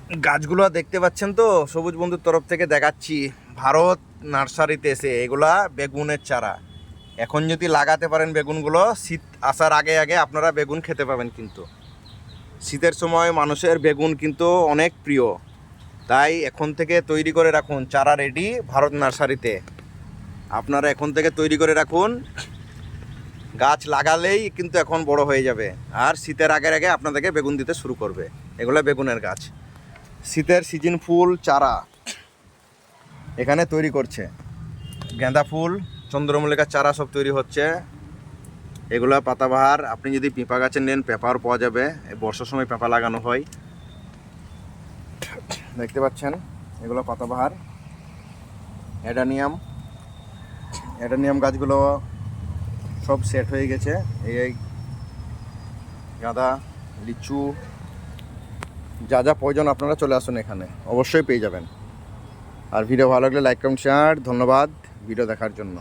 গাছগুলো দেখতে পাচ্ছেন তো, সবুজ বন্ধুর তরফ থেকে দেখাচ্ছি, ভারত নার্সারিতে এসে এগুলা বেগুনের চারা। এখন যদি লাগাতে পারেন বেগুনগুলো, শীত আসার আগে আগে আপনারা বেগুন খেতে পাবেন। কিন্তু শীতের সময় মানুষের বেগুন কিন্তু অনেক প্রিয়, তাই এখন থেকে তৈরি করে রাখুন চারা রেডি ভারত নার্সারিতে। আপনারা এখন থেকে তৈরি করে রাখুন, গাছ লাগালেই কিন্তু এখন বড় হয়ে যাবে, আর শীতের আগের আগে আপনাদেরকে বেগুন দিতে শুরু করবে। এগুলো বেগুনের গাছ, শীতের সিজন ফুল চারা এখানে তৈরি করছে। গাঁদা ফুল, চন্দ্রমল্লিকার চারা সব তৈরি হচ্ছে। এগুলা পাতাবাহার। আপনি যদি পেঁপা গাছের নেন, পেঁপাও পাওয়া যাবে। বর্ষার সময় পেঁপা লাগানো হয়, দেখতে পাচ্ছেন। এগুলো পাতাবাহার। অ্যাডানিয়াম গাছগুলো সব সেট হয়ে গেছে। এই গাঁদা, লিচু, যা যা প্রয়োজন আপনারা চলে আসুন, এখানে অবশ্যই পেয়ে যাবেন। আর ভিডিও ভালো লাগলে লাইক কমেন্ট শেয়ার। ধন্যবাদ ভিডিও দেখার জন্য।